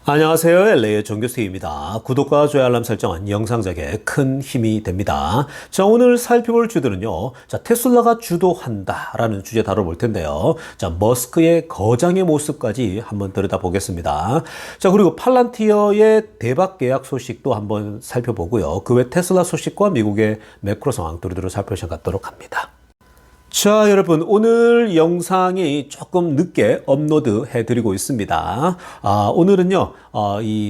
안녕하세요. LA의 정교수입니다. 구독과 좋아요 알람 설정은 영상작에 큰 힘이 됩니다. 자, 오늘 살펴볼 주제는요. 자, 테슬라가 주도한다라는 주제 다뤄볼 텐데요. 자, 머스크의 거장의 모습까지 한번 들여다보겠습니다. 자, 그리고 팔란티어의 대박 계약 소식도 한번 살펴보고요. 그 외 테슬라 소식과 미국의 매크로 상황 두루두루 살펴보도록 합니다. 자, 여러분, 오늘 영상이 조금 늦게 업로드 해드리고 있습니다. 오늘은요,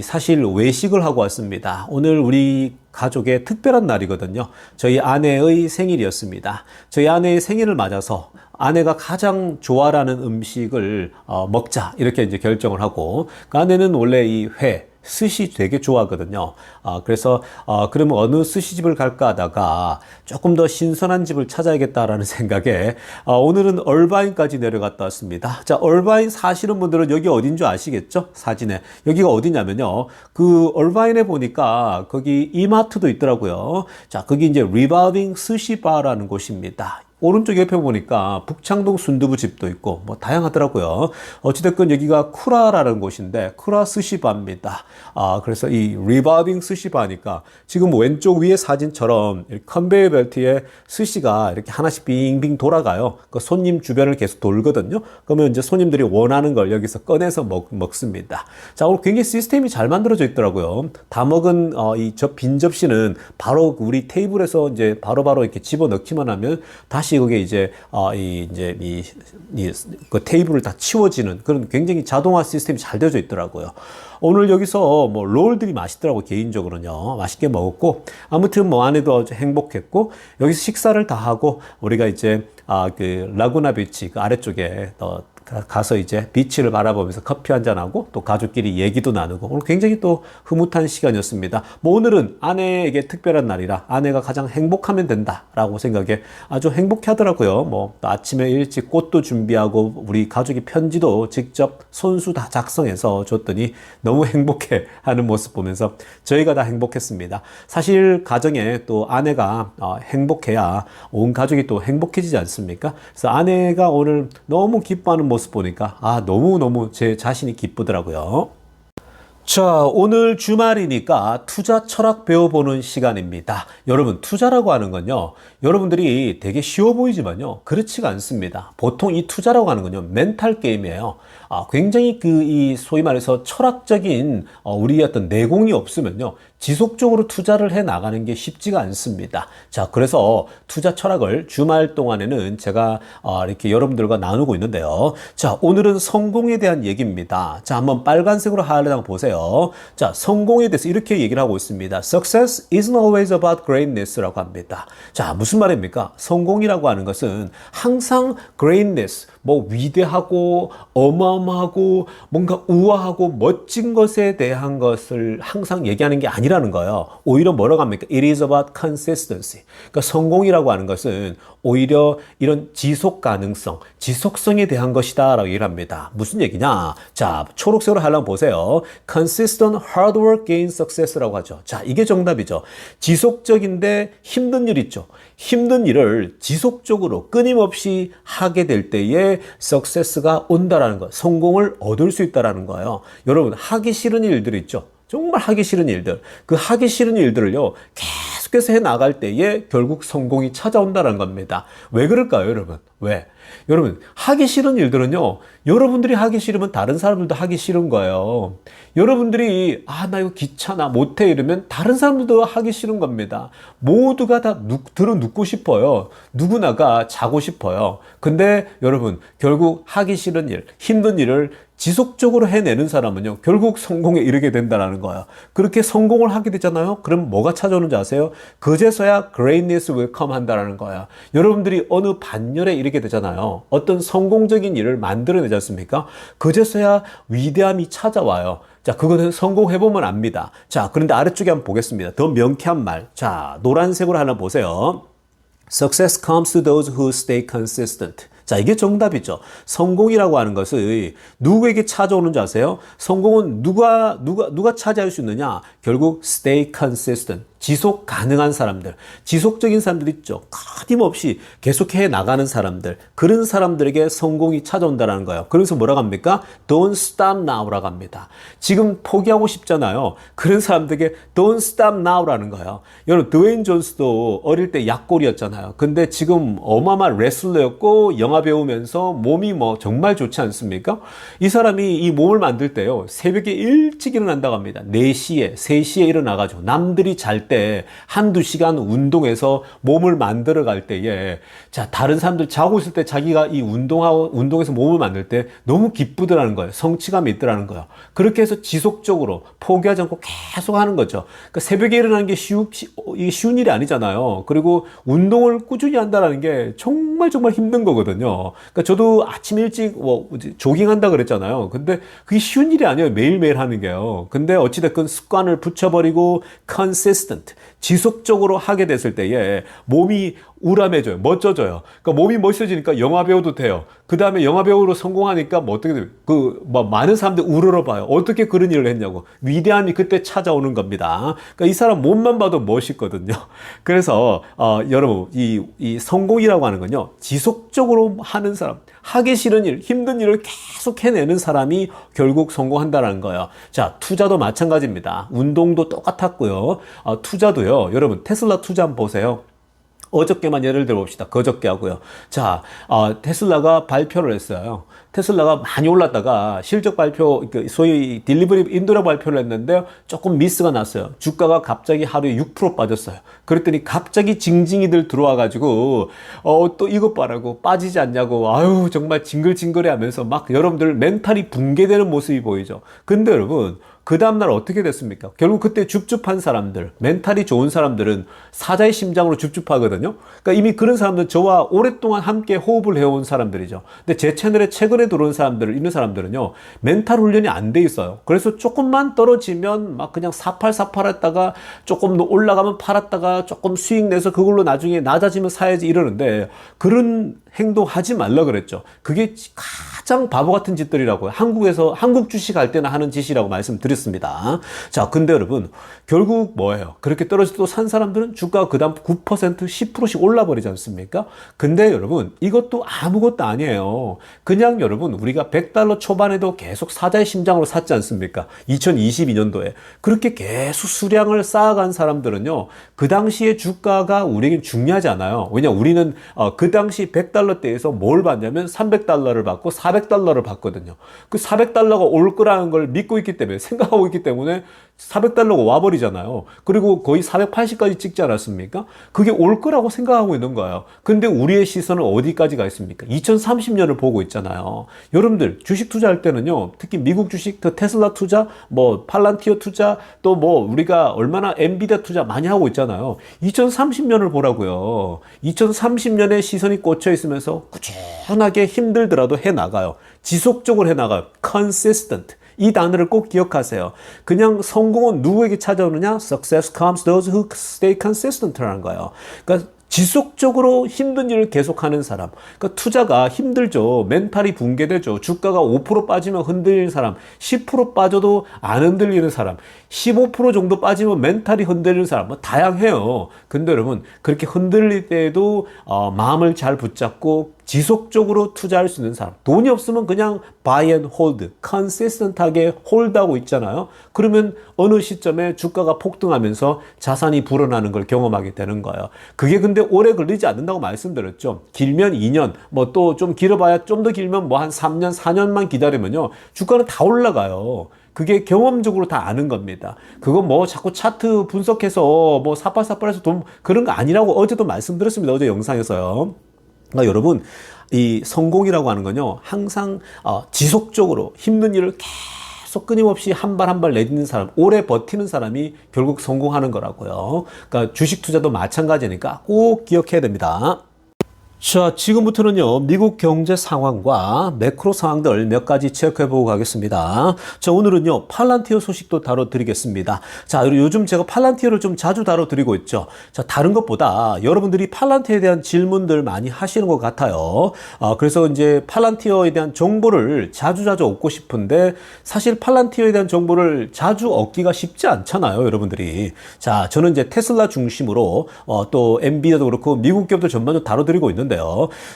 사실 외식을 하고 왔습니다. 오늘 우리 가족의 특별한 날이거든요. 저희 아내의 생일이었습니다. 저희 아내의 생일을 맞아서 아내가 가장 좋아하는 음식을 먹자, 이렇게 이제 결정을 하고, 그 아내는 원래 이 스시 되게 좋아하거든요. 그래서 그러면 어느 스시집을 갈까 하다가 조금 더 신선한 집을 찾아야겠다라는 생각에 오늘은 얼바인까지 내려갔다 왔습니다. 자, 얼바인 사시는 분들은 여기 어딘 줄 아시겠죠? 사진에. 여기가 어디냐면요. 그 얼바인에 보니까 거기 이마트도 있더라고요. 자, 거기 이제 리바빙 스시바라는 곳입니다. 오른쪽 옆에 보니까 북창동 순두부집도 있고 뭐 다양하더라고요. 어찌됐건 여기가 쿠라라는 곳인데 쿠라 스시바입니다. 그래서 이 리바빙 스시바니까 지금 왼쪽 위에 사진처럼 컨베이어 벨트에 스시가 이렇게 하나씩 빙빙 돌아가요. 그 손님 주변을 계속 돌거든요. 그러면 이제 손님들이 원하는 걸 여기서 꺼내서 먹습니다. 자, 오늘 굉장히 시스템이 잘 만들어져 있더라고요. 다 먹은 빈 접시는 바로 우리 테이블에서 이제 바로바로 이렇게 집어 넣기만 하면 다시 그게 이제 그 테이블을 다 치워지는 그런 굉장히 자동화 시스템이 잘 되어져 있더라고요. 오늘 여기서 뭐 롤들이 맛있더라고, 개인적으로는요. 맛있게 먹었고, 아무튼 뭐 아내도 아주 행복했고, 여기서 식사를 다 하고 우리가 이제 그 라구나 비치 그 아래쪽에 가서 이제 비치를 바라보면서 커피 한잔하고 또 가족끼리 얘기도 나누고 오늘 굉장히 또 흐뭇한 시간이었습니다. 뭐 오늘은 아내에게 특별한 날이라 아내가 가장 행복하면 된다라고 생각에 아주 행복해 하더라고요. 뭐 또 아침에 일찍 꽃도 준비하고 우리 가족이 편지도 직접 손수 다 작성해서 줬더니 너무 행복해 하는 모습 보면서 저희가 다 행복했습니다. 사실 가정에 또 아내가 행복해야 온 가족이 또 행복해지지 않습니까? 그래서 아내가 오늘 너무 기뻐하는 모습 보니까 너무너무 제 자신이 기쁘더라고요. 자, 오늘 주말이니까 투자 철학 배워보는 시간입니다. 여러분, 투자라고 하는 건요, 여러분들이 되게 쉬워 보이지만요, 그렇지가 않습니다. 보통 이 투자라고 하는 건요, 멘탈 게임이에요. 굉장히 소위 말해서 철학적인 우리의 어떤 내공이 없으면요, 지속적으로 투자를 해 나가는 게 쉽지가 않습니다. 자, 그래서 투자 철학을 주말 동안에는 제가 이렇게 여러분들과 나누고 있는데요. 자, 오늘은 성공에 대한 얘기입니다. 자, 한번 빨간색으로 하얀 보세요. 자, 성공에 대해서 이렇게 얘기를 하고 있습니다. Success isn't always about greatness라고 합니다. 자, 무슨 말입니까? 성공이라고 하는 것은 항상 greatness, 뭐 위대하고 어마어마하고 뭔가 우아하고 멋진 것에 대한 것을 항상 얘기하는 게 아니라는 거예요. 오히려 뭐라고 합니까? It is about consistency. 그러니까 성공이라고 하는 것은 오히려 이런 지속 가능성, 지속성에 대한 것이다 라고 얘기를 합니다. 무슨 얘기냐? 자, 초록색으로 하려면 보세요. Consistent hard work gains success라고 하죠. 자, 이게 정답이죠. 지속적인데 힘든 일 있죠. 힘든 일을 지속적으로 끊임없이 하게 될 때에 success가 온다라는 거, 성공을 얻을 수 있다라는 거예요. 여러분, 하기 싫은 일들 있죠. 정말 하기 싫은 일들, 그 하기 싫은 일들을요, 계속해서 해 나갈 때에 결국 성공이 찾아온다는 겁니다. 왜 그럴까요, 여러분? 왜? 여러분, 하기 싫은 일들은요, 여러분들이 하기 싫으면 다른 사람들도 하기 싫은 거예요. 여러분들이 나 이거 귀찮아, 못해 이러면 다른 사람들도 하기 싫은 겁니다. 모두가 다 눕고 싶어요. 누구나가 자고 싶어요. 근데 여러분, 결국 하기 싫은 일, 힘든 일을 지속적으로 해내는 사람은요, 결국 성공에 이르게 된다는 거예요. 그렇게 성공을 하게 되잖아요. 그럼 뭐가 찾아오는지 아세요? 그제서야 greatness will come 한다는 거예요. 여러분들이 어느 반열에 이르게 되잖아요. 어떤 성공적인 일을 만들어내지 않습니까? 그제서야 위대함이 찾아와요. 자, 그거는 성공해보면 압니다. 자, 그런데 아래쪽에 한번 보겠습니다. 더 명쾌한 말. 자, 노란색으로 하나 보세요. Success comes to those who stay consistent. 자, 이게 정답이죠. 성공이라고 하는 것을 누구에게 찾아오는지 아세요? 성공은 누가 차지할 수 있느냐? 결국 stay consistent. 지속 가능한 사람들, 지속적인 사람들 있죠. 끊임없이 계속해 나가는 사람들, 그런 사람들에게 성공이 찾아온다는 거예요. 그래서 뭐라고 합니까? Don't stop now라고 합니다. 지금 포기하고 싶잖아요. 그런 사람들에게 Don't stop now라는 거예요. 여러분, 드웨인 존스도 어릴 때 약골이었잖아요. 근데 지금 어마어마한 레슬러였고 영화 배우면서 몸이 뭐 정말 좋지 않습니까? 이 사람이 이 몸을 만들 때요, 새벽에 일찍 일어난다고 합니다. 4시에, 3시에 일어나가지고 남들이 잘 때 한두 시간 운동해서 몸을 만들어 갈 때에, 자, 다른 사람들 자고 있을 때 자기가 이 운동해서 몸을 만들 때 너무 기쁘더라는 거예요. 성취감이 있더라는 거예요. 그렇게 해서 지속적으로 포기하지 않고 계속 하는 거죠. 그러니까 새벽에 일어나는 게 쉬운 일이 아니잖아요. 그리고 운동을 꾸준히 한다는 게 정말 힘든 거거든요. 그러니까 저도 아침 일찍 조깅한다 그랬잖아요. 근데 그게 쉬운 일이 아니에요. 매일매일 하는 게요. 근데 어찌됐건 습관을 붙여버리고 consistent, 지속적으로 하게 됐을 때에 몸이 우람해져요. 멋져져요. 그러니까 몸이 멋져지니까 영화 배우도 돼요. 그 다음에 영화 배우로 성공하니까 뭐 어떻게 돼요? 많은 사람들 우러러봐요. 어떻게 그런 일을 했냐고. 위대함이 그때 찾아오는 겁니다. 그러니까 이 사람 몸만 봐도 멋있거든요. 그래서, 여러분, 이 성공이라고 하는 건요, 지속적으로 하는 사람, 하기 싫은 일, 힘든 일을 계속 해내는 사람이 결국 성공한다는 거예요. 자, 투자도 마찬가지입니다. 운동도 똑같았고요. 투자도요, 여러분, 테슬라 투자 한번 보세요. 어저께만 예를 들어 봅시다. 그저께 하고요. 자, 테슬라가 발표를 했어요. 테슬라가 많이 올랐다가 실적 발표, 소위 딜리버리 인도라 발표를 했는데 조금 미스가 났어요. 주가가 갑자기 하루에 6% 빠졌어요. 그랬더니 갑자기 징징이들 들어와가지고, 또 이것 봐라고 빠지지 않냐고, 아유, 정말 징글징글해 하면서 막 여러분들 멘탈이 붕괴되는 모습이 보이죠. 근데 여러분, 그 다음날 어떻게 됐습니까? 결국 그때 줍줍한 사람들, 멘탈이 좋은 사람들은 사자의 심장으로 줍줍하거든요. 그러니까 이미 그런 사람들은 저와 오랫동안 함께 호흡을 해온 사람들이죠. 근데 제 채널에 최근에 들어온 있는 사람들은요, 멘탈 훈련이 안 돼 있어요. 그래서 조금만 떨어지면 막 그냥 사팔사팔 했다가 조금 올라가면 팔았다가 조금 수익 내서 그걸로 나중에 낮아지면 사야지 이러는데, 그런 행동하지 말라 그랬죠. 그게 가장 바보 같은 짓들이라고요. 한국 주식 할 때나 하는 짓이라고 말씀드렸습니다. 자, 근데 여러분, 결국 뭐예요? 그렇게 떨어져도 산 사람들은 주가가 그 다음 9%, 10%씩 올라버리지 않습니까? 근데 여러분, 이것도 아무것도 아니에요. 그냥 여러분, 우리가 $100 초반에도 계속 사자의 심장으로 샀지 않습니까? 2022년도에. 그렇게 계속 수량을 쌓아간 사람들은요, 그 당시에 주가가 우리에겐 중요하지 않아요. 왜냐면 우리는 그 당시 $100대에서 뭘 받냐면 $300를 받고 $400를 받거든요. 그 $400가 올 거라는 걸 믿고 있기 때문에, 생각하고 있기 때문에 $400가 와버리잖아요. 그리고 거의 480까지 찍지 않았습니까? 그게 올 거라고 생각하고 있는 거예요. 근데 우리의 시선은 어디까지 가 있습니까? 2030년을 보고 있잖아요. 여러분들 주식 투자할 때는요, 특히 미국 주식, 테슬라 투자, 팔란티어 투자, 또 우리가 얼마나 엔비디아 투자 많이 하고 있잖아요. 2030년을 보라고요. 2030년에 시선이 꽂혀 있으면서 꾸준하게 힘들더라도 해나가요. 지속적으로 해나가요. consistent. 이 단어를 꼭 기억하세요. 그냥 성공은 누구에게 찾아오느냐? Success comes those who stay consistent라는 거예요. 그러니까 지속적으로 힘든 일을 계속하는 사람. 그러니까 투자가 힘들죠. 멘탈이 붕괴되죠. 주가가 5% 빠지면 흔들리는 사람, 10% 빠져도 안 흔들리는 사람, 15% 정도 빠지면 멘탈이 흔들리는 사람, 다양해요. 근데 여러분, 그렇게 흔들릴 때에도 마음을 잘 붙잡고 지속적으로 투자할 수 있는 사람. 돈이 없으면 그냥 buy and hold, consistent하게 홀드하고 있잖아요. 그러면 어느 시점에 주가가 폭등하면서 자산이 불어나는 걸 경험하게 되는 거예요. 그게 근데 오래 걸리지 않는다고 말씀드렸죠. 길면 2년, 또 좀 길어봐야 좀 더 길면 한 3년, 4년만 기다리면요, 주가는 다 올라가요. 그게 경험적으로 다 아는 겁니다. 그거 자꾸 차트 분석해서 사팔사팔해서 그런 거 아니라고 어제도 말씀드렸습니다. 어제 영상에서요. 그러니까 여러분, 이 성공이라고 하는 건요, 항상 지속적으로 힘든 일을 계속 끊임없이 한 발 한 발 내딛는 사람, 오래 버티는 사람이 결국 성공하는 거라고요. 그러니까 주식 투자도 마찬가지니까 꼭 기억해야 됩니다. 자, 지금부터는요, 미국 경제 상황과 매크로 상황들 몇 가지 체크해보고 가겠습니다. 자, 오늘은요, 팔란티어 소식도 다뤄드리겠습니다. 자, 그리고 요즘 제가 팔란티어를 좀 자주 다뤄드리고 있죠. 자, 다른 것보다 여러분들이 팔란티어에 대한 질문들 많이 하시는 것 같아요. 그래서 이제 팔란티어에 대한 정보를 자주자주 얻고 싶은데, 사실 팔란티어에 대한 정보를 자주 얻기가 쉽지 않잖아요, 여러분들이. 자, 저는 이제 테슬라 중심으로, 또 엔비디아도 그렇고, 미국 기업들 전반적으로 다뤄드리고 있는데,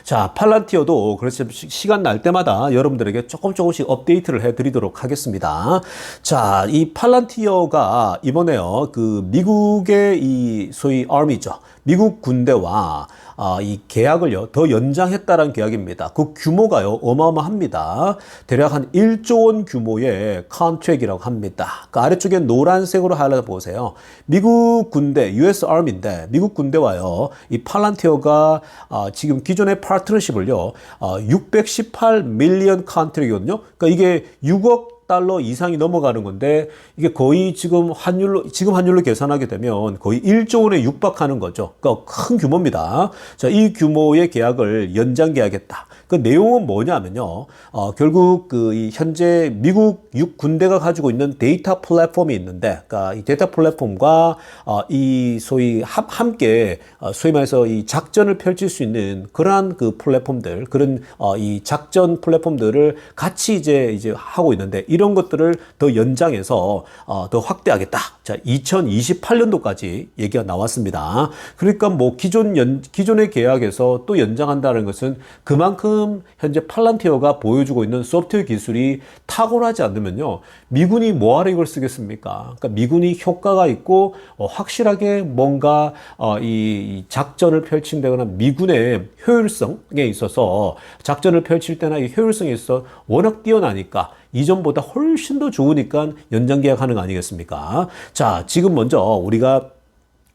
자, 팔란티어도 그래서 시간 날 때마다 여러분들에게 조금씩 업데이트를 해드리도록 하겠습니다. 자, 이 팔란티어가 이번에요, 그 미국의 이 소위 아미죠. 미국 군대와 이 계약을요 더 연장했다는 계약입니다. 그 규모가요 어마어마합니다. 대략 한 1조 원 규모의 컨트랙이라고 합니다. 그 아래쪽에 노란색으로 하나 보세요. 미국 군대, US Army인데 미국 군대와요 이 팔란티어가 지금 기존의 파트너십을요 618 밀리언 컨트랙이거든요. 그러니까 이게 6억 달러 이상이 넘어가는 건데 이게 거의 지금 환율로 계산하게 되면 거의 1조 원에 육박하는 거죠. 그러니까 큰 규모입니다. 자, 이 규모의 계약을 연장 계약했다. 그 내용은 뭐냐면요. 결국 이 현재 미국 군대가 가지고 있는 데이터 플랫폼이 있는데, 그러니까 이 데이터 플랫폼과 이 소위 함께 소위 말해서 이 작전을 펼칠 수 있는 그러한 그 플랫폼들, 그런 이 작전 플랫폼들을 같이 이제 하고 있는데 이런 것들을 더 연장해서 더 확대하겠다. 자, 2028년도까지 얘기가 나왔습니다. 그러니까 뭐 기존의 계약에서 또 연장한다는 것은 그만큼 현재 팔란티어가 보여주고 있는 소프트웨어 기술이 탁월하지 않으면요, 미군이 뭐하러 이걸 쓰겠습니까? 그러니까 미군이 효과가 있고 확실하게 뭔가 이 작전을 펼친다거나 미군의 효율성에 있어서 작전을 펼칠 때나 이 효율성에 있어서 워낙 뛰어나니까 이전보다 훨씬 더 좋으니까 연장 계약하는 거 아니겠습니까? 자, 지금 먼저 우리가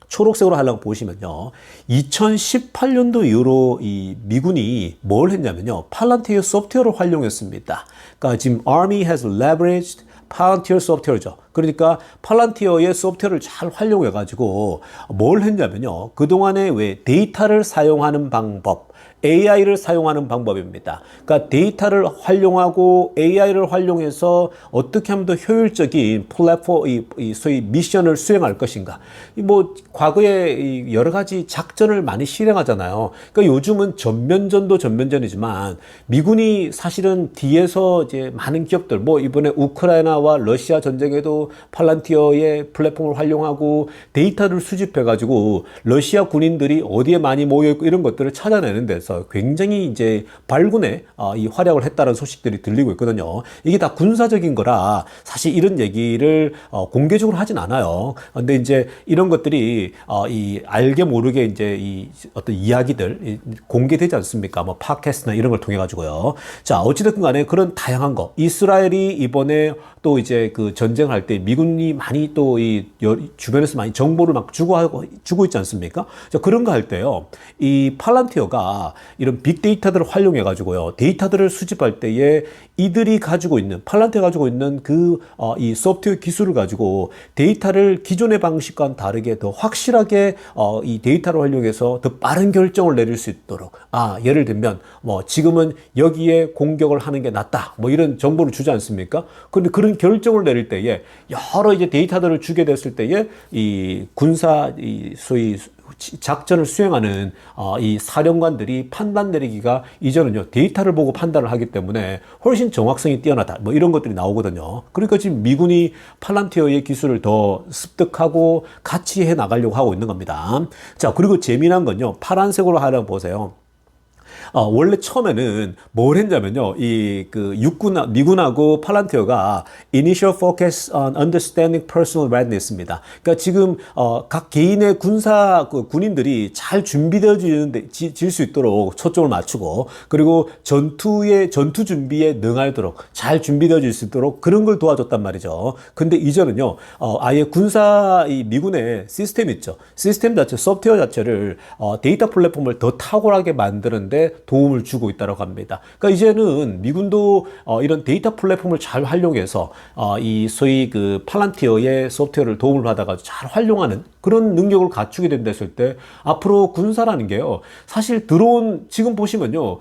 초록색으로 하려고 보시면요. 2018년도 이후로 이 미군이 뭘 했냐면요. 팔란티어 소프트웨어를 활용했습니다. 그러니까 지금 Army has leveraged 팔란티어 소프트웨어죠. 그러니까 팔란티어의 소프트웨어를 잘 활용해가지고 뭘 했냐면요. 그동안에 왜 데이터를 사용하는 방법, AI를 사용하는 방법입니다. 그러니까 데이터를 활용하고 AI를 활용해서 어떻게 하면 더 효율적인 플랫폼, 이 소위 미션을 수행할 것인가. 뭐 과거에 여러 가지 작전을 많이 실행하잖아요. 그러니까 요즘은 전면전도 전면전이지만 미군이 사실은 뒤에서 이제 많은 기업들, 뭐 이번에 우크라이나와 러시아 전쟁에도 팔란티어의 플랫폼을 활용하고 데이터를 수집해가지고 러시아 군인들이 어디에 많이 모여있고 이런 것들을 찾아내는 데서 굉장히 이제 발군에 이 활약을 했다는 소식들이 들리고 있거든요. 이게 다 군사적인 거라 사실 이런 얘기를 공개적으로 하진 않아요. 근데 이제 이런 것들이 이 알게 모르게 이제 이 어떤 이야기들 공개되지 않습니까? 뭐 팟캐스트나 이런 걸 통해 가지고요. 자, 어찌됐든 간에 그런 다양한 거. 이스라엘이 이번에 또 이제 그 전쟁할 때 미군이 많이 또 이 주변에서 많이 정보를 막 주고 있지 않습니까? 자, 그런 거 할 때요. 이 팔란티어가 이런 빅데이터들을 활용해 가지고요. 데이터들을 수집할 때에 이들이 가지고 있는 팔란티어가 가지고 있는 이 소프트웨어 기술을 가지고 데이터를 기존의 방식과는 다르게 더 확실하게 이 데이터를 활용해서 더 빠른 결정을 내릴 수 있도록 예를 들면 뭐 지금은 여기에 공격을 하는 게 낫다 뭐 이런 정보를 주지 않습니까? 그런데 그런 결정을 내릴 때에 여러 이제 데이터들을 주게 됐을 때에 이 소위 작전을 수행하는 이 사령관들이 판단 내리기가 이전은요 데이터를 보고 판단을 하기 때문에 훨씬 정확성이 뛰어나다 뭐 이런 것들이 나오거든요. 그러니까 지금 미군이 팔란티어의 기술을 더 습득하고 같이 해 나가려고 하고 있는 겁니다. 자, 그리고 재미난 건요 파란색으로 하려고 보세요. 원래 처음에는 뭘 했냐면요. 미군하고 팔란티어가 Initial Focus on Understanding Personal Readiness입니다. 그러니까 지금, 각 개인의 군인들이 잘 질 수 있도록 초점을 맞추고, 그리고 전투 준비에 능하도록 잘 준비되어질 수 있도록 그런 걸 도와줬단 말이죠. 근데 이제는요, 아예 미군의 시스템 있죠. 시스템 자체, 소프트웨어 자체를, 데이터 플랫폼을 더 탁월하게 만드는데 도움을 주고 있다고 합니다. 그러니까 이제는 미군도 이런 데이터 플랫폼을 잘 활용해서 이 소위 그 팔란티어의 소프트웨어를 도움을 받아가지고 잘 활용하는 그런 능력을 갖추게 된다 했을 때 앞으로 군사라는 게요. 사실 드론 지금 보시면요.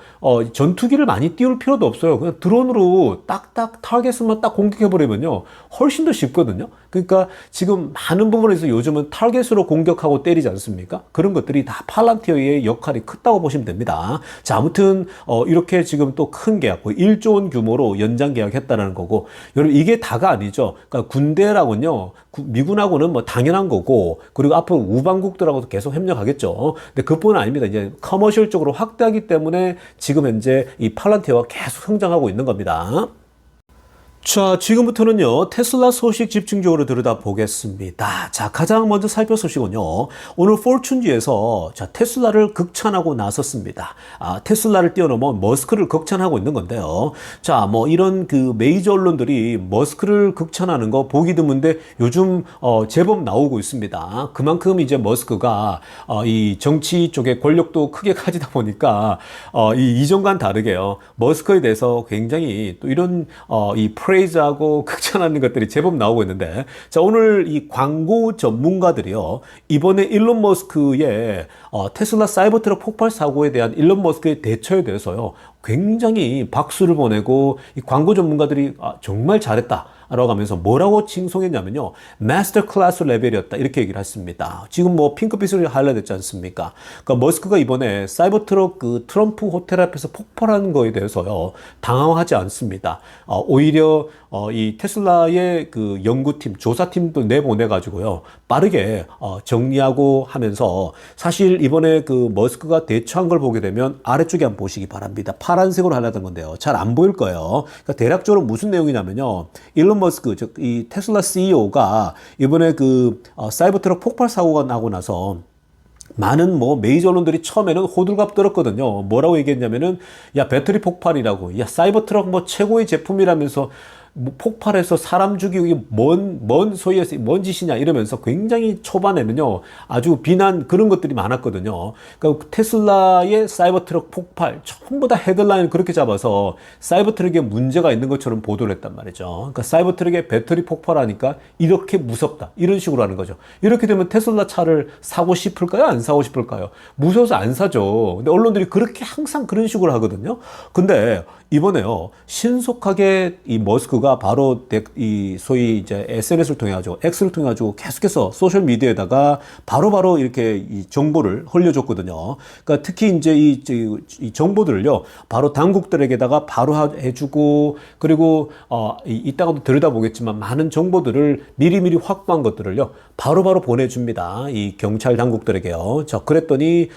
전투기를 많이 띄울 필요도 없어요. 그냥 드론으로 딱딱 타겟만 딱 공격해버리면요. 훨씬 더 쉽거든요. 그러니까 지금 많은 부분에서 요즘은 타겟으로 공격하고 때리지 않습니까? 그런 것들이 다 팔란티어의 역할이 크다고 보시면 됩니다. 자, 아무튼 이렇게 지금 또 큰 계약, 1조 원 규모로 연장 계약했다는 거고, 여러분 이게 다가 아니죠. 그러니까 군대라고는요, 미군하고는 뭐 당연한 거고, 그리고 앞으로 우방국들하고도 계속 협력하겠죠. 근데 그뿐은 아닙니다. 이제 커머셜적으로 확대하기 때문에 지금 현재 이 팔란티어가 계속 성장하고 있는 겁니다. 자, 지금부터는요, 테슬라 소식 집중적으로 들여다보겠습니다. 자, 가장 먼저 살펴볼 소식은요, 오늘 포춘지에서 자, 테슬라를 극찬하고 나섰습니다. 테슬라를 뛰어넘어 머스크를 극찬하고 있는 건데요. 자, 뭐, 이런 그 메이저 언론들이 머스크를 극찬하는 거 보기 드문데 요즘, 제법 나오고 있습니다. 그만큼 이제 머스크가, 이 정치 쪽에 권력도 크게 가지다 보니까, 이 이전과는 다르게요. 머스크에 대해서 굉장히 또 이런, 이 프레이즈하고 극찬하는 것들이 제법 나오고 있는데, 자, 오늘 이 광고 전문가들이요, 이번에 일론 머스크의 테슬라 사이버트럭 폭발 사고에 대한 일론 머스크의 대처에 대해서요, 굉장히 박수를 보내고 이 광고 전문가들이 정말 잘했다 라고 하면서 뭐라고 칭송했냐면요, 마스터 클래스 레벨이었다 이렇게 얘기를 했습니다. 지금 뭐 핑크빛으로 하이라이트 됐지 않습니까? 그러니까 머스크가 이번에 사이버트럭 그 트럼프 호텔 앞에서 폭발한 거에 대해서요, 당황하지 않습니다. 오히려 이 테슬라의 그 연구팀, 조사팀도 내보내가지고요, 빠르게 정리하고 하면서, 사실 이번에 그 머스크가 대처한 걸 보게 되면 아래쪽에 한번 보시기 바랍니다. 파란색으로 하려던 건데요. 잘 안 보일 거예요. 그러니까 대략적으로 무슨 내용이냐면요, 일론 머스크, 즉 이 테슬라 CEO가 이번에 그 사이버트럭 폭발 사고가 나고 나서 많은 뭐 메이저 언론들이 처음에는 호들갑 떨었거든요. 뭐라고 얘기했냐면은, 야, 배터리 폭발이라고, 야, 사이버트럭 뭐 최고의 제품이라면서 뭐 폭발해서 사람 죽이고 이게 뭔 소리에서 뭔 짓이냐 이러면서 굉장히 초반에는요, 아주 비난 그런 것들이 많았거든요. 그러니까 테슬라의 사이버트럭 폭발 전부 다 헤드라인을 그렇게 잡아서 사이버트럭에 문제가 있는 것처럼 보도를 했단 말이죠. 그러니까 사이버트럭에 배터리 폭발하니까 이렇게 무섭다 이런 식으로 하는 거죠. 이렇게 되면 테슬라 차를 사고 싶을까요? 안 사고 싶을까요? 무서워서 안 사죠. 근데 언론들이 그렇게 항상 그런 식으로 하거든요. 근데 이번에요, 신속하게 이 머스크가 바로 이 소위 이제 SNS를 통해 가지고 X를 통해 가지고 계속해서 소셜 미디어에다가 바로바로 이렇게 이 정보를 흘려줬거든요. 그러니까 특히 이제 이 정보들을요, 바로 당국들에게다가 바로 해주고, 그리고 이따가도 들여다보겠지만 많은 정보들을 미리미리 확보한 것들을요, 바로바로 보내줍니다. 이 경찰 당국들에게요. 자, 그랬더니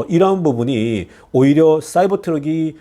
이러한 부분이 오히려 사이버 트럭이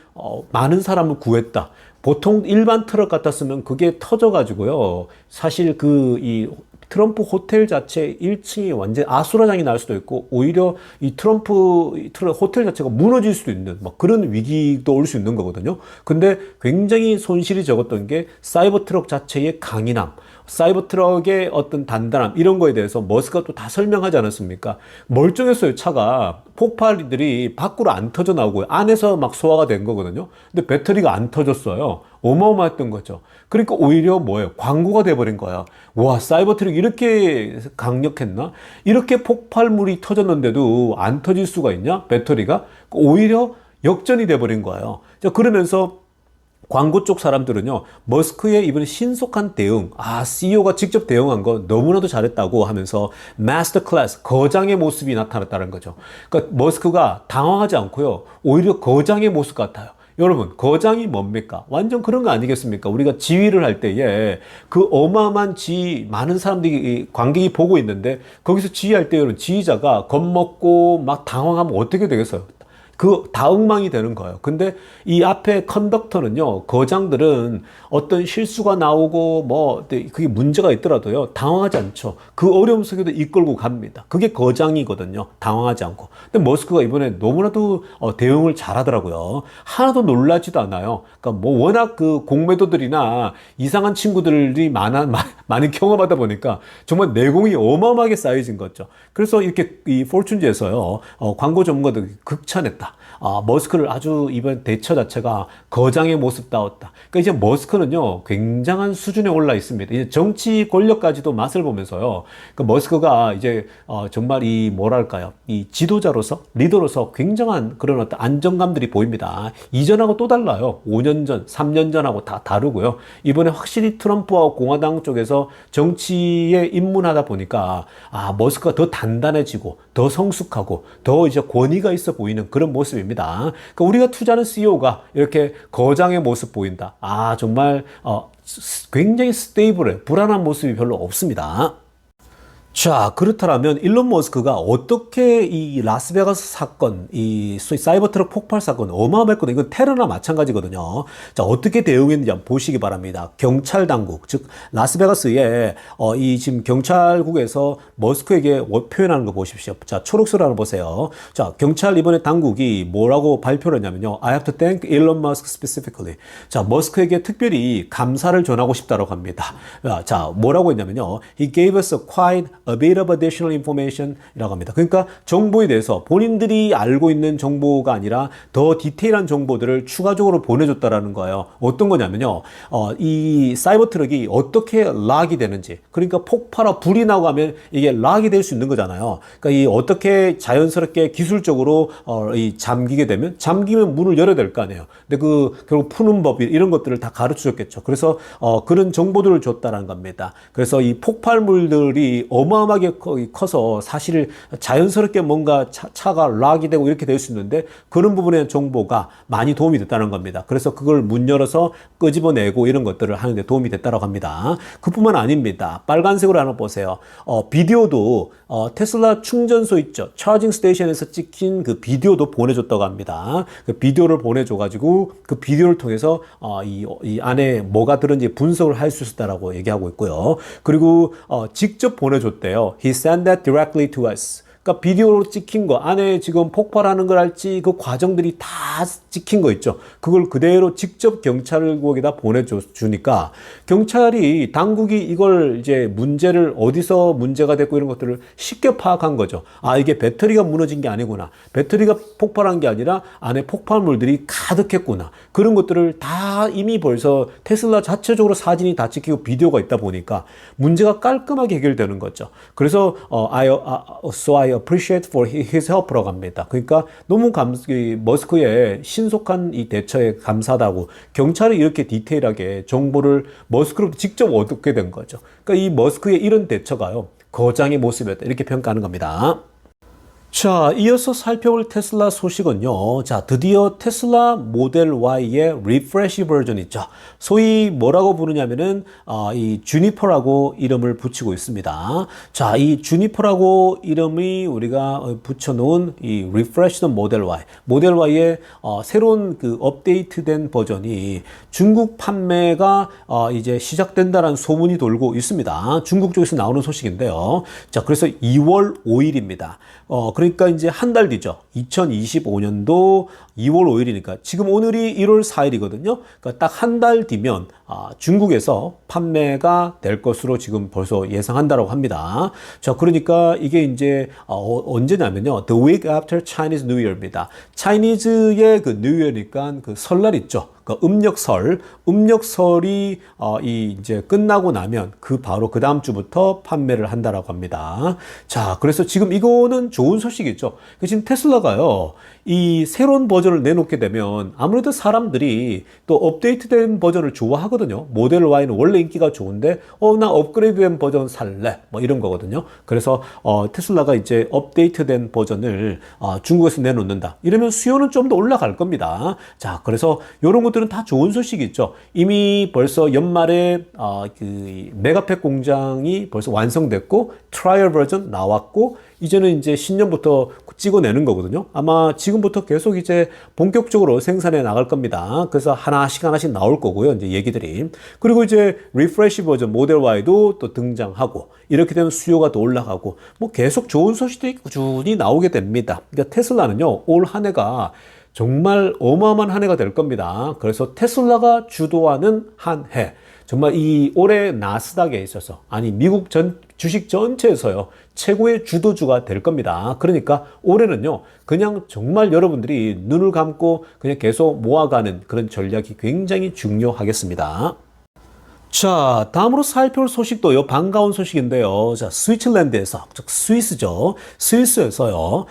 많은 사람을 구했다. 보통 일반 트럭 같았으면 그게 터져가지고요, 사실 이 트럼프 호텔 자체 1층이 완전 아수라장이 날 수도 있고, 오히려 이 트럼프 호텔 자체가 무너질 수도 있는 막 그런 위기도 올 수 있는 거거든요. 근데 굉장히 손실이 적었던 게 사이버 트럭 자체의 강인함, 사이버 트럭의 어떤 단단함, 이런 거에 대해서 머스크가 또 다 설명하지 않았습니까? 멀쩡했어요. 차가 폭발들이 밖으로 안 터져 나오고요, 안에서 막 소화가 된 거거든요. 근데 배터리가 안 터졌어요. 어마어마했던 거죠. 그러니까 오히려 뭐예요? 광고가 돼버린 거야. 와, 사이버 트럭이 이렇게 강력했나? 이렇게 폭발물이 터졌는데도 안 터질 수가 있냐? 배터리가? 오히려 역전이 돼버린 거예요. 자, 그러면서 광고 쪽 사람들은요, 머스크의 이번에 신속한 대응, CEO가 직접 대응한 거 너무나도 잘했다고 하면서 마스터 클래스, 거장의 모습이 나타났다는 거죠. 그러니까 머스크가 당황하지 않고요, 오히려 거장의 모습 같아요. 여러분, 거장이 뭡니까? 완전 그런 거 아니겠습니까? 우리가 지휘를 할 때에 그 어마어마한 많은 사람들이, 관객이 보고 있는데, 거기서 지휘할 때 여러분, 지휘자가 겁먹고 막 당황하면 어떻게 되겠어요? 다 엉망이 되는 거예요. 근데 이 앞에 컨덕터는요, 거장들은 어떤 실수가 나오고 뭐 그게 문제가 있더라도요, 당황하지 않죠. 그 어려움 속에도 이끌고 갑니다. 그게 거장이거든요. 당황하지 않고. 근데 머스크가 이번에 너무나도 대응을 잘하더라고요. 하나도 놀라지도 않아요. 그러니까 뭐 워낙 그 공매도들이나 이상한 친구들이 많이 경험하다 보니까 정말 내공이 어마어마하게 쌓여진 거죠. 그래서 이렇게 이 포춘지에서요, 광고 전문가들이 극찬했다. 있다. 머스크를 아주 이번 대처 자체가 거장의 모습다웠다. 그러니까 이제 머스크는요, 굉장한 수준에 올라 있습니다. 이제 정치 권력까지도 맛을 보면서요, 그 머스크가 이제, 정말 이 뭐랄까요, 이 지도자로서, 리더로서 굉장한 그런 어떤 안정감들이 보입니다. 이전하고 또 달라요. 5년 전, 3년 전하고 다 다르고요. 이번에 확실히 트럼프와 공화당 쪽에서 정치에 입문하다 보니까, 머스크가 더 단단해지고, 더 성숙하고, 더 이제 권위가 있어 보이는 그런 모습입니다. 그러니까 우리가 투자하는 CEO가 이렇게 거장의 모습 보인다. 정말 굉장히 스테이블해. 불안한 모습이 별로 없습니다. 자, 그렇다면 일론 머스크가 어떻게 이 라스베가스 사건, 이 소위 사이버 트럭 폭발 사건 어마어마했거든요. 이건 테러나 마찬가지거든요. 자, 어떻게 대응했는지 한번 보시기 바랍니다. 경찰 당국, 즉 라스베가스에 이 지금 경찰국에서 머스크에게 표현하는 거 보십시오. 자, 초록색 하나 보세요. 자, 경찰 이번에 당국이 뭐라고 발표를 했냐면요. I have to thank Elon Musk specifically. 자, 머스크에게 특별히 감사를 전하고 싶다고 합니다. 자, 뭐라고 했냐면요. He gave us a quite a bit of additional information 이라고 합니다. 그러니까 정보에 대해서 본인들이 알고 있는 정보가 아니라 더 디테일한 정보들을 추가적으로 보내줬다라는 거예요. 어떤 거냐면요. 이 사이버 트럭이 어떻게 락이 되는지, 그러니까 폭발하고 불이 나고 하면 이게 락이 될 수 있는 거잖아요. 그러니까 이 어떻게 자연스럽게 기술적으로 이 잠기게 되면, 잠기면 문을 열어야 될 거 아니에요. 근데 결국 푸는 법 이런 것들을 다 가르쳐 줬겠죠. 그래서 그런 정보들을 줬다라는 겁니다. 그래서 이 폭발물들이 어마어마하게 커서 사실 자연스럽게 뭔가 차가 락이 되고 이렇게 될 수 있는데 그런 부분의 정보가 많이 도움이 됐다는 겁니다. 그래서 그걸 문 열어서 끄집어내고 이런 것들을 하는데 도움이 됐다고 합니다. 그뿐만 아닙니다. 빨간색으로 하나 보세요. 비디오도 테슬라 충전소 있죠. 차징 스테이션에서 찍힌 그 비디오도 보내줬다고 합니다. 그 비디오를 보내줘가지고 그 비디오를 통해서 이 안에 뭐가 들었는지 분석을 할 수 있었다라고 얘기하고 있고요. 그리고 직접 보내줬대요. He sent that directly to us. 그러니까 비디오로 찍힌 거, 안에 지금 폭발하는 걸 할지 그 과정들이 다 찍힌 거 있죠. 그걸 그대로 직접 경찰국에다 보내주니까 경찰이, 당국이 이걸 이제 문제를 어디서 문제가 됐고 이런 것들을 쉽게 파악한 거죠. 이게 배터리가 무너진 게 아니구나. 배터리가 폭발한 게 아니라 안에 폭발물들이 가득했구나. 그런 것들을 다 이미 벌써 테슬라 자체적으로 사진이 다 찍히고 비디오가 있다 보니까 문제가 깔끔하게 해결되는 거죠. 그래서 So I appreciate for his help라고 합니다. 그러니까 너무 머스크의 신속한 이 대처에 감사하다고, 경찰이 이렇게 디테일하게 정보를 머스크로부터 직접 얻게 된 거죠. 그러니까 이 머스크의 이런 대처가요, 거장의 모습이었다, 이렇게 평가하는 겁니다. 자, 이어서 살펴볼 테슬라 소식은요. 자, 드디어 테슬라 모델 Y의 리프레시 버전 있죠. 소위 뭐라고 부르냐면은, 이 주니퍼라고 이름을 붙이고 있습니다. 자, 이 주니퍼라고 이름이 우리가 붙여놓은 이 리프레시드 모델 Y. 모델 Y의 새로운 그 업데이트된 버전이 중국 판매가 이제 시작된다는 소문이 돌고 있습니다. 중국 쪽에서 나오는 소식인데요. 자, 그래서 2월 5일입니다. 그러니까 이제 한 달 뒤죠. 2025년도 2월 5일이니까 지금 오늘이 1월 4일이거든요. 그러니까 딱 한 달 뒤면 중국에서 판매가 될 것으로 지금 벌써 예상한다라고 합니다. 자, 그러니까 이게 이제 언제냐면요. The week after Chinese New Year입니다. 차이니즈의 그 New Year니까 그 설날 있죠. 그 음력설이 이제 끝나고 나면 바로 그 다음 주부터 판매를 한다라고 합니다. 자, 그래서 지금 이거는 좋은 소식이죠. 지금 테슬라가요, 이 새로운 버전을 내놓게 되면 아무래도 사람들이 또 업데이트된 버전을 좋아하거든요. 모델 Y는 원래 인기가 좋은데 나 업그레이드된 버전 살래, 뭐 이런 거거든요. 그래서 테슬라가 이제 업데이트된 버전을 중국에서 내놓는다. 이러면 수요는 좀 더 올라갈 겁니다. 자, 그래서 이런 것들은 다 좋은 소식이 있죠. 이미 벌써 연말에 그 메가팩 공장이 벌써 완성됐고 트라이얼 버전 나왔고 이제는 이제 신년부터 찍어내는 거거든요. 아마 지금부터 계속 이제 본격적으로 생산해 나갈 겁니다. 그래서 하나씩 나올 거고요. 이제 얘기들이. 그리고 이제 리프레시 버전 모델 Y도 또 등장하고 이렇게 되면 수요가 더 올라가고 뭐 계속 좋은 소식들이 꾸준히 나오게 됩니다. 그러니까 테슬라는요, 올 한 해가 정말 어마어마한 한 해가 될 겁니다. 그래서 테슬라가 주도하는 한 해. 정말 이 올해 나스닥에 있어서, 아니 미국 주식 전체에서요, 최고의 주도주가 될 겁니다. 그러니까 올해는요, 그냥 정말 여러분들이 눈을 감고 그냥 계속 모아가는 그런 전략이 굉장히 중요하겠습니다. 자, 다음으로 살펴볼 소식도요, 반가운 소식인데요. 자, 스위tzerland에서, 즉 스위스죠. 스위스에서요,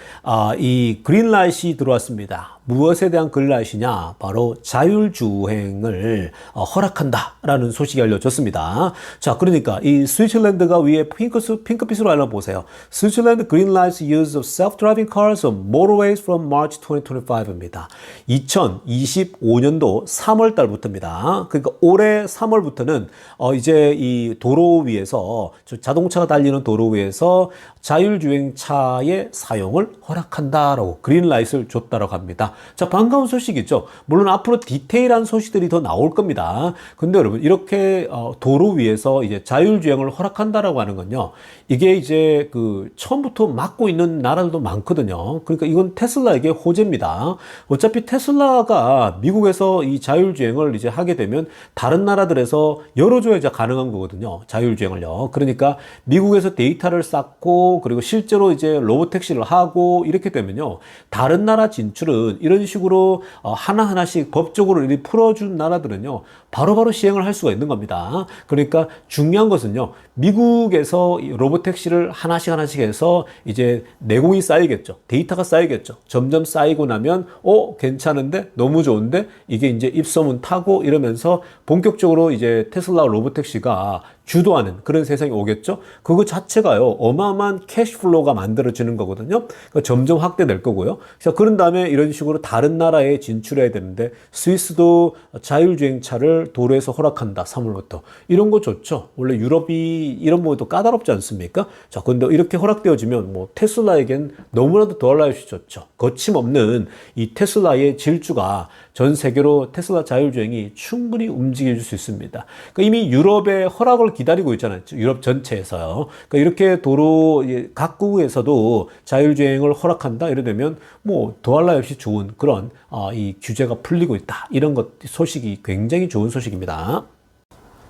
이 그린라이트이 들어왔습니다. 무엇에 대한 그린라이트냐? 바로 자율주행을 허락한다라는 소식이 알려졌습니다. 자, 그러니까 이 스위tzerland가 위에 핑크빛으로 알려보세요. Switzerland greenlights use of self-driving cars on motorways from March 2025입니다. 2025년도 3월 달부터입니다. 그러니까 올해 3월부터는 이제 이 도로 위에서, 자동차가 달리는 도로 위에서 자율주행차의 사용을 허락한다라고 그린라이트를 줬다라고 합니다. 자, 반가운 소식이죠. 물론 앞으로 디테일한 소식들이 더 나올 겁니다. 근데 여러분, 이렇게 도로 위에서 이제 자율주행을 허락한다라고 하는 건요, 이게 이제 그 처음부터 막고 있는 나라들도 많거든요. 그러니까 이건 테슬라에게 호재입니다. 어차피 테슬라가 미국에서 이 자율주행을 이제 하게 되면 다른 나라들에서 열어줘야 가능한 거거든요. 자율주행을요. 그러니까 미국에서 데이터를 쌓고, 그리고 실제로 이제 로보택시를 하고 이렇게 되면요, 다른 나라 진출은 이런 식으로 하나하나씩 법적으로 이렇게 풀어준 나라들은요, 바로바로 시행을 할 수가 있는 겁니다. 그러니까 중요한 것은요, 미국에서 로보택시를 하나씩 해서 이제 내공이 쌓이겠죠. 데이터가 쌓이겠죠. 점점 쌓이고 나면 괜찮은데, 너무 좋은데, 이게 이제 입소문 타고 이러면서 본격적으로 이제 테슬라 로보택시가 주도하는 그런 세상이 오겠죠. 그거 자체가요, 어마어마한 캐시플로우가 만들어지는 거거든요. 그러니까 점점 확대될 거고요. 자, 그런 다음에 이런 식으로 다른 나라에 진출해야 되는데, 스위스도 자율주행차를 도로에서 허락한다, 3월부터. 이런 거 좋죠. 원래 유럽이 이런 것도 까다롭지 않습니까? 자, 근데 이렇게 허락되어지면 뭐 테슬라에겐 너무나도 더할 나위 좋죠. 거침없는 이 테슬라의 질주가 전 세계로 테슬라 자율주행이 충분히 움직일 수 있습니다. 그러니까 이미 유럽의 허락을 기다리고 있잖아요. 유럽 전체에서요. 그러니까 이렇게 도로 각국에서도 자율주행을 허락한다 이러면 뭐 더할 나위 없이 좋은 그런 이 규제가 풀리고 있다. 이런 것 소식이 굉장히 좋은 소식입니다.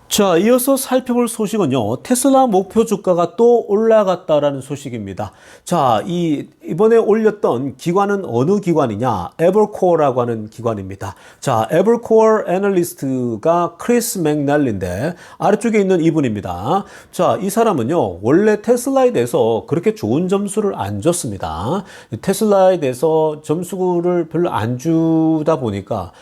자, 이어서 살펴볼 소식은요, 테슬라 목표 주가가 또 올라갔다라는 소식입니다. 자, 이번에 올렸던 기관은 어느 기관이냐? 에버코어라고 하는 기관입니다. 자, 에버코어 애널리스트가 크리스 맥날리인데, 아래쪽에 있는 이분입니다. 자, 이 사람은요, 원래 테슬라에 대해서 그렇게 좋은 점수를 안 줬습니다. 테슬라에 대해서 점수를 별로 안 주다 보니까,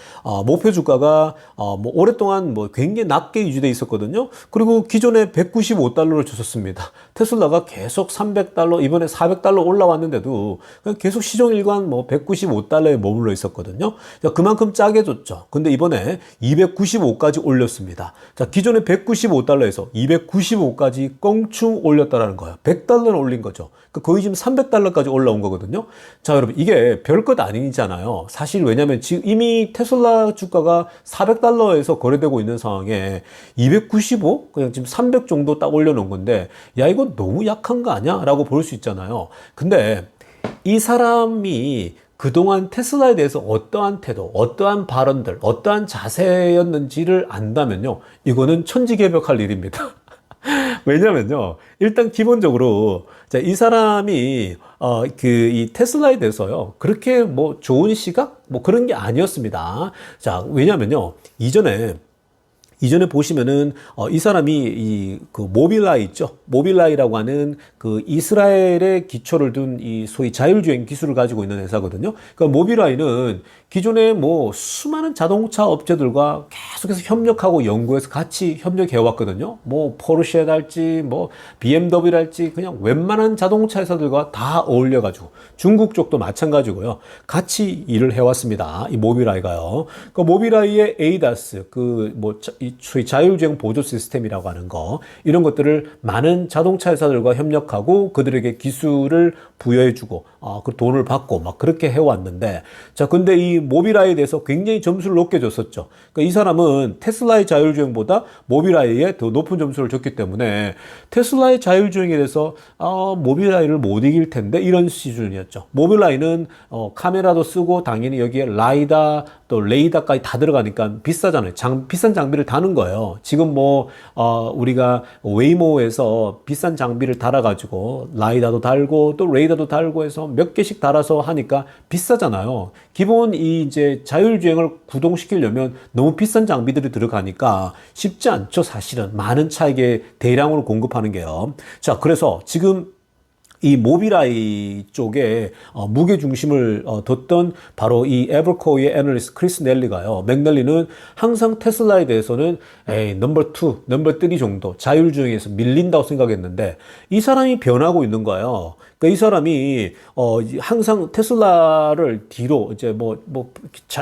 목표 주가가, 뭐, 오랫동안 뭐 굉장히 낮게 유지돼 있었거든요. 그리고 기존에 195달러를 줬었습니다. 테슬라가 계속 300달러, 이번에 400달러 올라왔는데도 그냥 계속 시종일관 뭐 195달러에 머물러 있었거든요. 자, 그만큼 짜게 줬죠. 근데 이번에 295까지 올렸습니다. 자, 기존에 195달러에서 295까지 껑충 올렸다라는 거예요. 100달러는 올린 거죠. 거의 지금 300달러까지 올라온 거거든요. 자, 여러분, 이게 별것 아니잖아요. 사실 왜냐면 지금 이미 테슬라 주가가 400달러에서 거래되고 있는 상황에 295? 그냥 지금 300 정도 딱 올려놓은 건데, 야, 이거 너무 약한 거 아니야? 라고 볼 수 있잖아요. 근데 이 사람이 그동안 테슬라에 대해서 어떠한 태도, 어떠한 발언들, 어떠한 자세였는지를 안다면요, 이거는 천지개벽할 일입니다. 왜냐면요, 일단 기본적으로, 자, 이 사람이, 이 테슬라에 대해서요, 그렇게 뭐 좋은 시각? 뭐 그런 게 아니었습니다. 자, 왜냐면요, 이전에 보시면은 이 사람이 그 모빌라이 있죠. 모빌라이라고 하는 그 이스라엘의 기초를 둔 이 소위 자율주행 기술을 가지고 있는 회사거든요. 그러니까 모빌라이는 기존에 뭐 수많은 자동차 업체들과 계속해서 협력하고 연구해서 같이 협력해 왔거든요. 뭐 포르쉐랄지 뭐 BMW랄지 그냥 웬만한 자동차 회사들과 다 어울려 가지고, 중국 쪽도 마찬가지고요. 같이 일을 해 왔습니다. 이 모빌라이가요. 그 모빌라이의 ADAS 소위 자율주행 보조 시스템이라고 하는 거, 이런 것들을 많은 자동차 회사들과 협력하고 그들에게 기술을 부여해주고 그 돈을 받고 막 그렇게 해왔는데, 자, 근데 이 모빌아이에 대해서 굉장히 점수를 높게 줬었죠. 그러니까 이 사람은 테슬라의 자율주행보다 모빌아이에 더 높은 점수를 줬기 때문에 테슬라의 자율주행에 대해서 모빌아이를 못 이길 텐데, 이런 수준이었죠. 모빌아이는 카메라도 쓰고 당연히 여기에 라이다 또 레이더까지 다 들어가니까 비싸잖아요. 비싼 장비를 다 가는 거예요. 지금 우리가 웨이모에서 비싼 장비를 달아가지고 라이다도 달고 또 레이더도 달고 해서 몇 개씩 달아서 하니까 비싸잖아요. 기본 이제 자율주행을 구동시키려면 너무 비싼 장비들이 들어가니까 쉽지 않죠, 사실은. 많은 차에게 대량으로 공급하는 게요. 자, 그래서 지금 이 모비라이 쪽에 무게 중심을 뒀던 바로 이 에버코어의 애널리스트 크리스 넬리가요. 맥넬리는 항상 테슬라에 대해서는 넘버 2, 넘버 3 정도 자율주행에서 밀린다고 생각했는데 이 사람이 변하고 있는 거예요. 그러니까 이 사람이 항상 테슬라를 뒤로 이제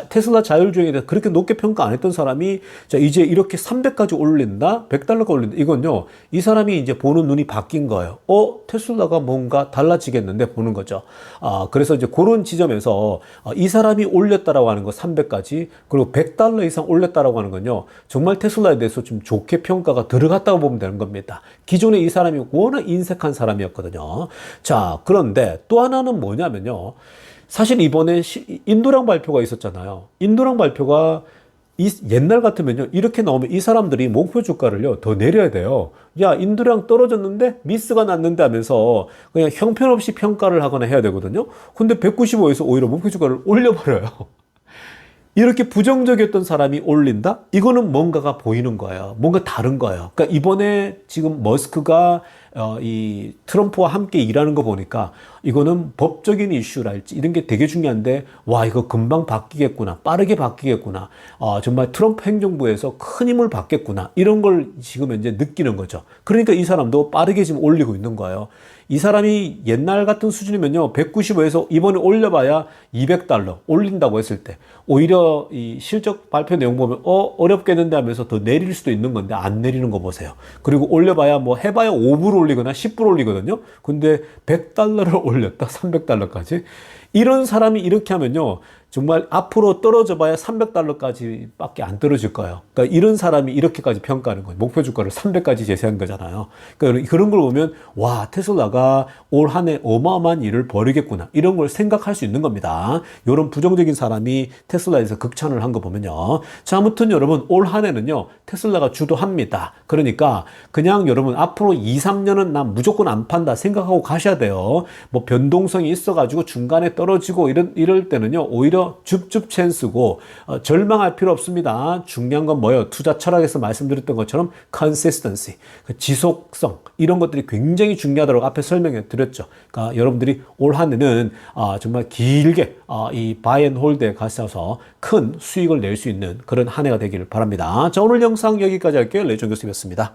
테슬라 자율주행에 대해서 그렇게 높게 평가 안 했던 사람이 자 이제 이렇게 300까지 올린다, $100가 올린다. 이건요, 이 사람이 이제 보는 눈이 바뀐 거예요. 테슬라가 뭔가 달라지겠는데 보는 거죠. 그래서 이제 그런 지점에서 이 사람이 올렸다라고 하는 거 300까지, 그리고 $100 이상 올렸다라고 하는 건요, 정말 테슬라에 대해서 좀 좋게 평가가 들어갔다고 보면 되는 겁니다. 기존에 이 사람이 워낙 인색한 사람이었거든요. 자, 그런데 또 하나는 뭐냐면요. 사실 이번에 인도랑 발표가 있었잖아요. 인도랑 발표가 옛날 같으면요, 이렇게 나오면 이 사람들이 목표 주가를요 더 내려야 돼요. 야, 인도량 떨어졌는데 미스가 났는데 하면서 그냥 형편없이 평가를 하거나 해야 되거든요. 근데 195에서 오히려 목표 주가를 올려버려요. 이렇게 부정적이었던 사람이 올린다? 이거는 뭔가가 보이는 거예요. 뭔가 다른 거예요. 그러니까 이번에 지금 머스크가 이 트럼프와 함께 일하는 거 보니까 이거는 법적인 이슈랄지 이런 게 되게 중요한데, 와, 이거 금방 바뀌겠구나, 빠르게 바뀌겠구나, 정말 트럼프 행정부에서 큰 힘을 받겠구나, 이런 걸 지금 이제 느끼는 거죠. 그러니까 이 사람도 빠르게 지금 올리고 있는 거예요. 이 사람이 옛날 같은 수준이면요, 195에서 이번에 올려봐야 $200 올린다고 했을 때 오히려 이 실적 발표 내용 보면 어렵겠는데 하면서 더 내릴 수도 있는 건데 안 내리는 거 보세요. 그리고 올려봐야 해봐야 5불 올리거나 10불 올리거든요. 근데 $100를 올렸다, $300까지. 이런 사람이 이렇게 하면요, 정말 앞으로 떨어져 봐야 $300까지 밖에 안 떨어질 거예요. 그러니까 이런 사람이 이렇게까지 평가하는 거예요. 목표 주가를 300까지 제시한 거잖아요. 그러니까 그런 걸 보면, 와, 테슬라가 올 한 해 어마어마한 일을 벌이겠구나, 이런 걸 생각할 수 있는 겁니다. 이런 부정적인 사람이 테슬라에서 극찬을 한 거 보면요. 자, 아무튼 여러분, 올 한 해는요, 테슬라가 주도합니다. 그러니까 그냥 여러분 앞으로 2, 3년은 난 무조건 안 판다 생각하고 가셔야 돼요. 변동성이 있어가지고 중간에 떨어지고 이럴 때는요, 오히려 줍줍 찬스고, 절망할 필요 없습니다. 중요한 건 뭐예요? 투자 철학에서 말씀드렸던 것처럼 consistency, 지속성, 이런 것들이 굉장히 중요하다고 앞에 설명해 드렸죠. 그러니까 여러분들이 올 한 해는 정말 길게 이 바이 앤 홀드에 가셔서 큰 수익을 낼 수 있는 그런 한 해가 되기를 바랍니다. 자, 오늘 영상 여기까지 할게요. 레이존 교수였습니다.